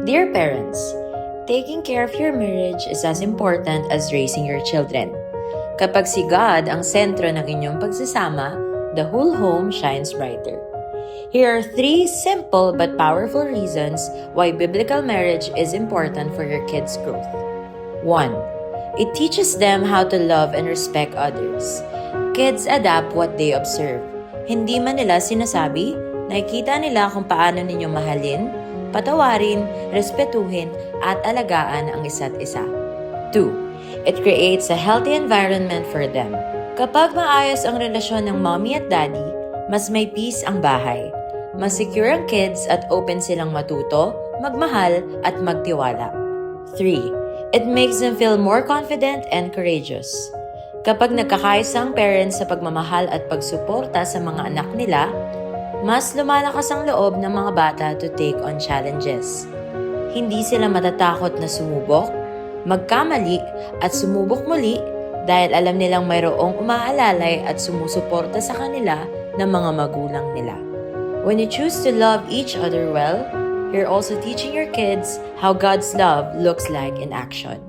Dear parents, taking care of your marriage is as important as raising your children. Kapag si God ang sentro ng inyong pagsasama, the whole home shines brighter. Here are 3 simple but powerful reasons why biblical marriage is important for your kids' growth. 1. It teaches them how to love and respect others. Kids adapt what they observe. Hindi man nila sinasabi, nakikita nila kung paano ninyo mahalin, patawarin, respetuhin, at alagaan ang isa't isa. 2. It creates a healthy environment for them. Kapag maayos ang relasyon ng mommy at daddy, mas may peace ang bahay. Mas secure ang kids at open silang matuto, magmahal, at magtiwala. 3. It makes them feel more confident and courageous. Kapag nagkakaisa ang parents sa pagmamahal at pagsuporta sa mga anak nila, mas lumalakas ang loob ng mga bata to take on challenges. Hindi sila matatakot na sumubok, magkamali at sumubok muli dahil alam nilang mayroong umaalalay at sumusuporta sa kanila ng mga magulang nila. When you choose to love each other well, you're also teaching your kids how God's love looks like in action.